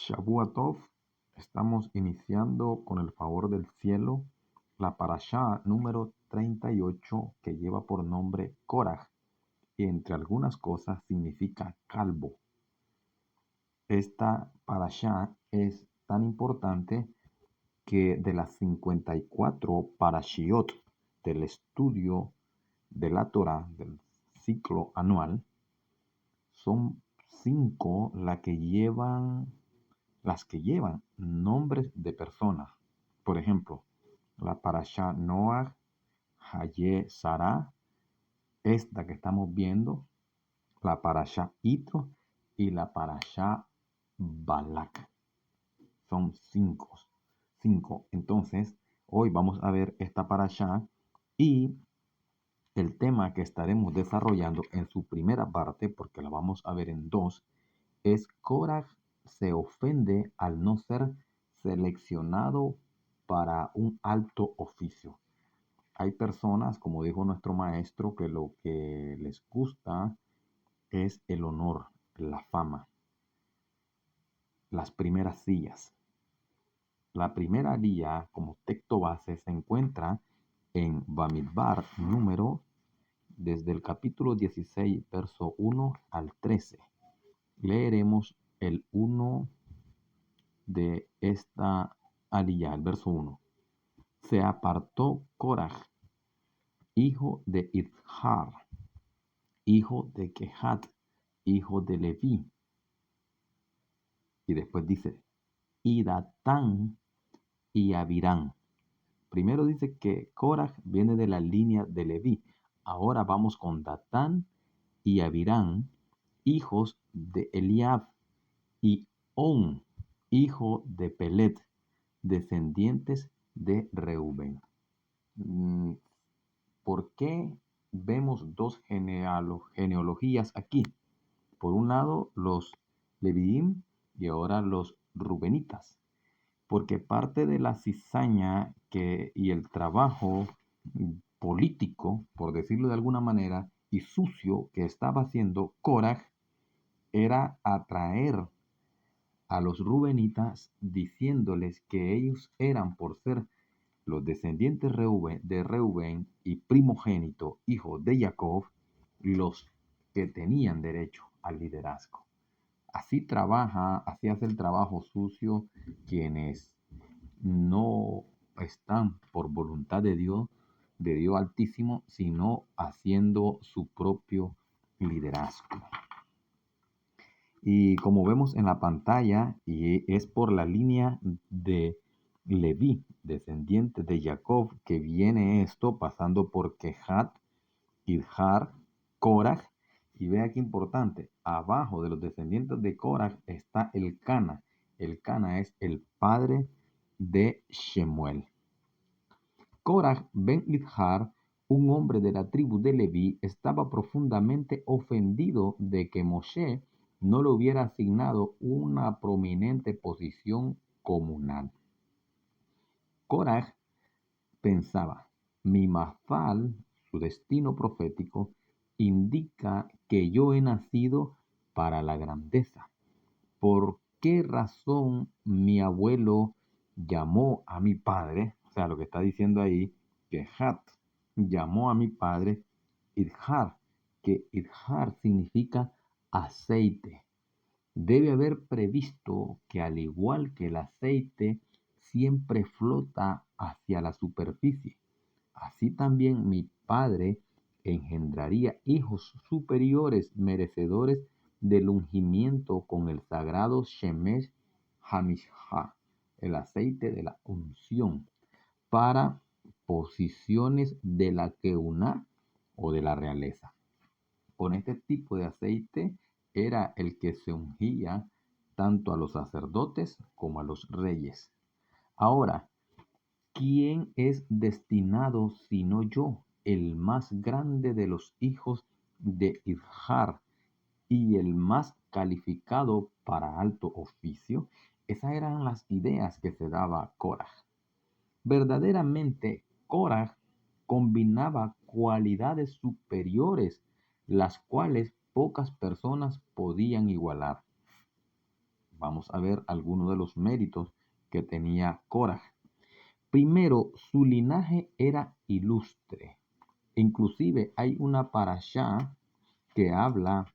Shavua Tov, estamos iniciando con el favor del cielo la parashá número 38 que lleva por nombre Korah y entre algunas cosas significa calvo. Esta parashá es tan importante que de las 54 parashiot del estudio de la Torah, del ciclo anual, son 5 las que llevan nombres de personas. Por ejemplo, la parashá Noah, Haye Sarah, esta que estamos viendo, la parashá Itro y la parashá Balak. Son 5. Entonces, hoy vamos a ver esta parashá y el tema que estaremos desarrollando en su primera parte, porque la vamos a ver en dos, es Korah se ofende al no ser seleccionado para un alto oficio. Hay personas, como dijo nuestro maestro, que lo que les gusta es el honor, la fama, las primeras sillas. La primera guía como texto base se encuentra en Bamidbar desde el capítulo 16, verso 1 al 13. Leeremos el 1 de esta aliyah, el verso 1. Se apartó Korah, hijo de Izhar, hijo de Kehat, hijo de Leví. Y después dice, y Datán y Abirán. Primero dice que Korah viene de la línea de Leví. Ahora vamos con Datán y Abirán, hijos de Eliab, y On, hijo de Pelet, descendientes de Reubén. ¿Por qué vemos dos genealogías aquí? Por un lado, los Leviim y ahora los Rubenitas. Porque parte de la cizaña y el trabajo político, por decirlo de alguna manera, y sucio que estaba haciendo Korah era atraer a los Rubenitas diciéndoles que ellos eran, por ser los descendientes de Reubén y primogénito, hijo de Jacob, los que tenían derecho al liderazgo. Así hace el trabajo sucio quienes no están por voluntad de Dios Altísimo, sino haciendo su propio liderazgo. Y como vemos en la pantalla, y es por la línea de Leví, descendiente de Jacob, que viene esto pasando por Kehat, Idhar, Korah. Y vea qué importante, abajo de los descendientes de Korah está el Cana. El Cana es el padre de Shemuel. Korah ben Idhar, un hombre de la tribu de Leví, estaba profundamente ofendido de que Moshe no le hubiera asignado una prominente posición comunal. Korah pensaba, mi mazal, su destino profético, indica que yo he nacido para la grandeza. ¿Por qué razón mi abuelo llamó a mi padre? O sea, lo que está diciendo ahí, que Hat llamó a mi padre Idhar, que Idhar significa aceite. Debe haber previsto que al igual que el aceite siempre flota hacia la superficie, así también mi padre engendraría hijos superiores merecedores del ungimiento con el sagrado Shemesh Hamishah, el aceite de la unción, para posiciones de la Keuná o de la realeza. Con este tipo de aceite era el que se ungía tanto a los sacerdotes como a los reyes. Ahora, ¿quién es destinado sino yo, el más grande de los hijos de Izhar y el más calificado para alto oficio? Esas eran las ideas que se daba Korah. Verdaderamente, Korah combinaba cualidades superiores, las cuales pocas personas podían igualar. Vamos a ver algunos de los méritos que tenía Korah. Primero, su linaje era ilustre. Inclusive hay una parashá que habla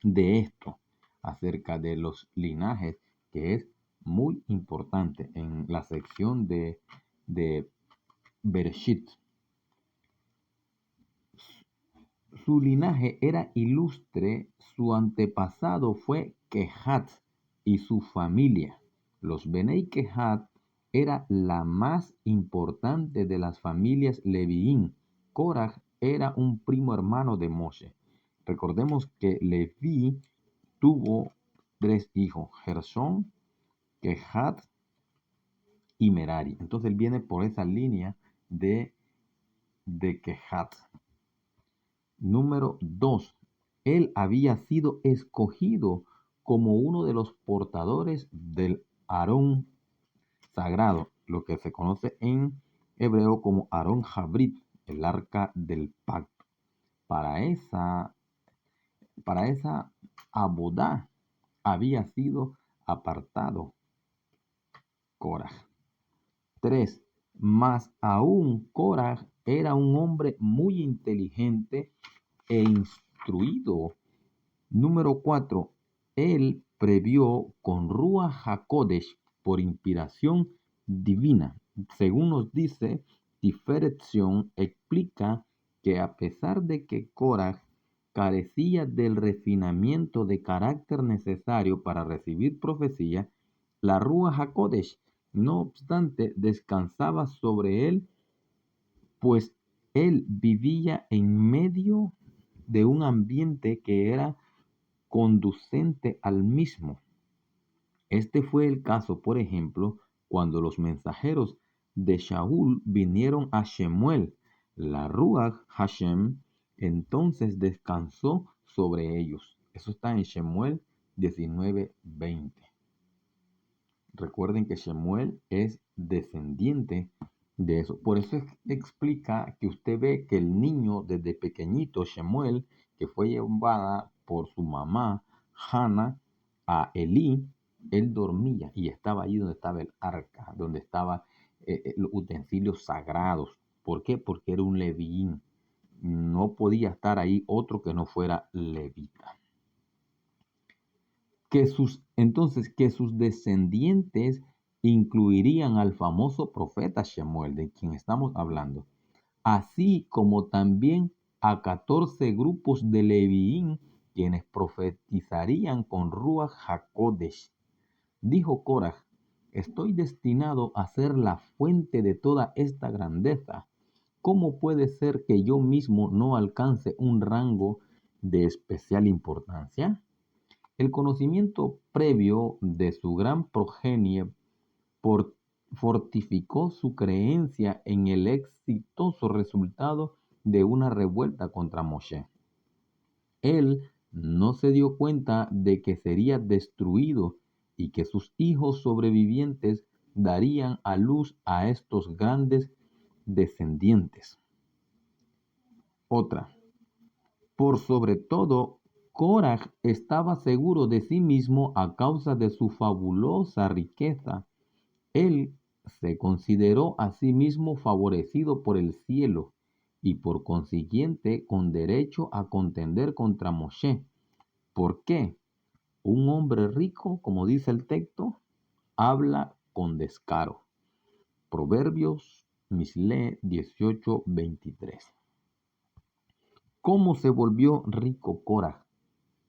de esto, acerca de los linajes, que es muy importante en la sección de Bereshit. Su linaje era ilustre, su antepasado fue Kehat y su familia. Los Benei Kehat era la más importante de las familias Leviín. Korah era un primo hermano de Moshe. Recordemos que Leví tuvo 3 hijos, Gersón, Kehat y Merari. Entonces él viene por esa línea de Kehat. Número 2. Él había sido escogido como uno de los portadores del Aarón sagrado, lo que se conoce en hebreo como Aarón Jabrit, el arca del pacto. Para esa abodá había sido apartado Korah. 3. Más aún, Korah era un hombre muy inteligente e instruido. Número 4. Él previó con Ruach HaKodesh por inspiración divina. Según nos dice, Tiferet Sion explica que a pesar de que Korah carecía del refinamiento de carácter necesario para recibir profecía, la Ruach HaKodesh, no obstante, descansaba sobre él, pues él vivía en medio de un ambiente que era conducente al mismo. Este fue el caso, por ejemplo, cuando los mensajeros de Shaul vinieron a Shemuel. La Ruach Hashem entonces descansó sobre ellos. Eso está en Shemuel 19:20. Recuerden que Shemuel es descendiente de eso. Por eso explica que usted ve que el niño desde pequeñito, Shemuel, que fue llevada por su mamá, Hannah, a Elí, él dormía y estaba allí donde estaba el arca, donde estaban los utensilios sagrados. ¿Por qué? Porque era un levín. No podía estar ahí otro que no fuera levita. Entonces que sus descendientes incluirían al famoso profeta Shemuel, de quien estamos hablando, así como también a 14 grupos de Leviín, quienes profetizarían con Ruach HaKodesh. Dijo Korah: estoy destinado a ser la fuente de toda esta grandeza. ¿Cómo puede ser que yo mismo no alcance un rango de especial importancia? El conocimiento previo de su gran progenie fortificó su creencia en el exitoso resultado de una revuelta contra Moshe. Él no se dio cuenta de que sería destruido y que sus hijos sobrevivientes darían a luz a estos grandes descendientes. Otra. Por sobre todo, Korah estaba seguro de sí mismo a causa de su fabulosa riqueza. Él se consideró a sí mismo favorecido por el cielo y por consiguiente con derecho a contender contra Moshe. ¿Por qué? Un hombre rico, como dice el texto, habla con descaro. Proverbios Misle 18:23. ¿Cómo se volvió rico Korah?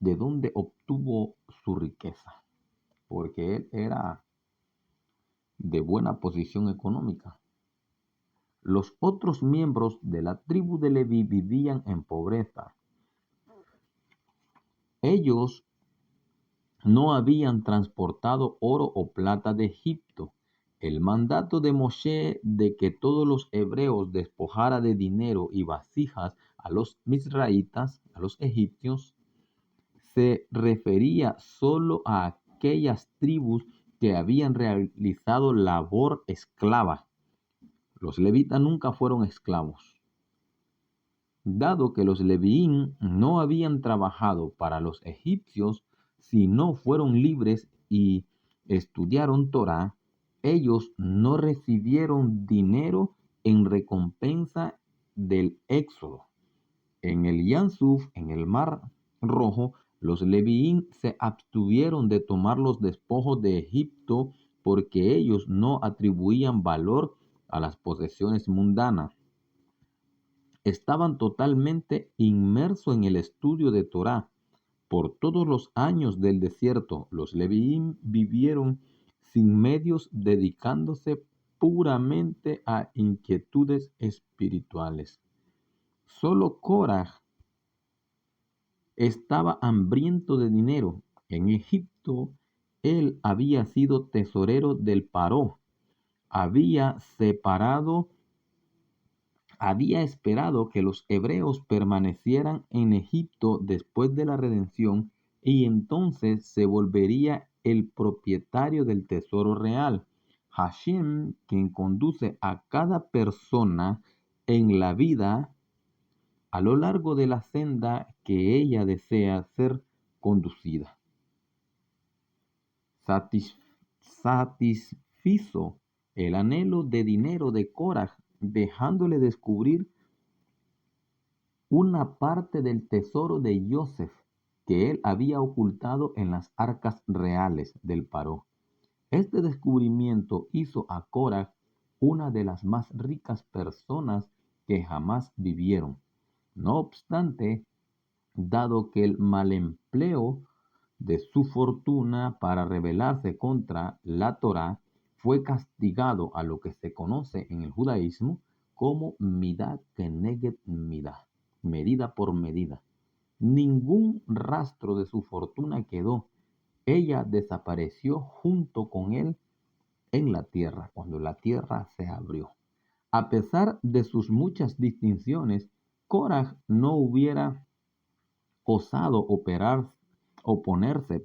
¿De dónde obtuvo su riqueza? Porque él era de buena posición económica. Los otros miembros de la tribu de Leví vivían en pobreza. Ellos no habían transportado oro o plata de Egipto. El mandato de Moshe de que todos los hebreos despojara de dinero y vasijas a los misraitas, a los egipcios, se refería solo a aquellas tribus que habían realizado labor esclava. Los levitas nunca fueron esclavos. Dado que los leviín no habían trabajado para los egipcios, si no fueron libres y estudiaron Torá, ellos no recibieron dinero en recompensa del éxodo. En el Yansuf, en el Mar Rojo, los leviín se abstuvieron de tomar los despojos de Egipto porque ellos no atribuían valor a las posesiones mundanas. Estaban totalmente inmersos en el estudio de Torá. Por todos los años del desierto, los leviín vivieron sin medios, dedicándose puramente a inquietudes espirituales. Solo Korah estaba hambriento de dinero. En Egipto, él había sido tesorero del Paró. Había separado, había esperado que los hebreos permanecieran en Egipto después de la redención y entonces se volvería el propietario del tesoro real. Hashem, quien conduce a cada persona en la vida a lo largo de la senda que ella desea ser conducida. Satisfizo el anhelo de dinero de Korah, dejándole descubrir una parte del tesoro de Joseph que él había ocultado en las arcas reales del Paró. Este descubrimiento hizo a Korah una de las más ricas personas que jamás vivieron. No obstante, dado que el mal empleo de su fortuna para rebelarse contra la Torá fue castigado a lo que se conoce en el judaísmo como midah keneged midah, medida por medida. Ningún rastro de su fortuna quedó. Ella desapareció junto con él en la tierra, cuando la tierra se abrió. A pesar de sus muchas distinciones, Korah no hubiera osado oponerse,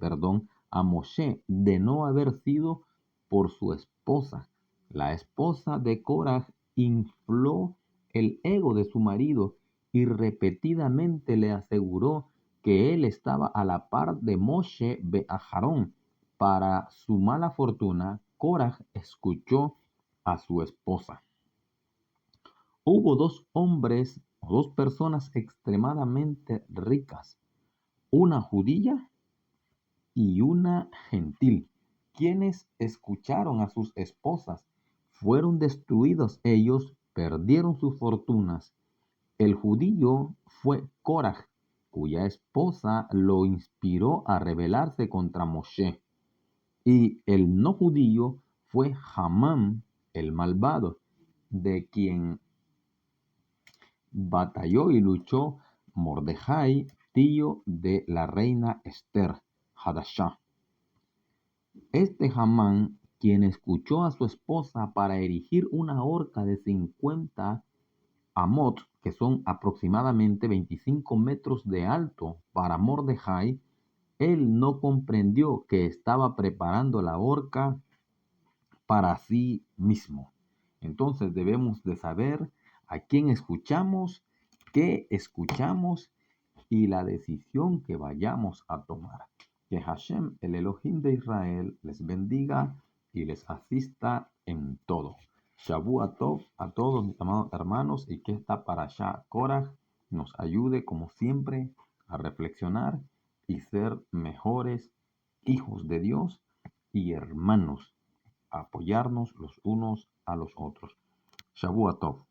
a Moshe de no haber sido por su esposa. La esposa de Korah infló el ego de su marido y repetidamente le aseguró que él estaba a la par de Moshe be Aharón. Para su mala fortuna, Korah escuchó a su esposa. Hubo dos hombres o dos personas extremadamente ricas, una judía y una gentil, quienes escucharon a sus esposas. Fueron destruidos ellos, perdieron sus fortunas. El judío fue Korah, cuya esposa lo inspiró a rebelarse contra Moshe. Y el no judío fue Hamán, el malvado, de quien batalló y luchó Mordejai, tío de la reina Esther, Hadashah. Este Hamán, quien escuchó a su esposa para erigir una horca de 50 amot, que son aproximadamente 25 metros de alto para Mordejai, él no comprendió que estaba preparando la horca para sí mismo. Entonces debemos de saber a quién escuchamos, qué escuchamos y la decisión que vayamos a tomar. Que Hashem, el Elohim de Israel, les bendiga y les asista en todo. Shavua Tov a todos mis amados hermanos, y que esta parashá Korah nos ayude como siempre a reflexionar y ser mejores hijos de Dios y hermanos, apoyarnos los unos a los otros. Shavua Tov.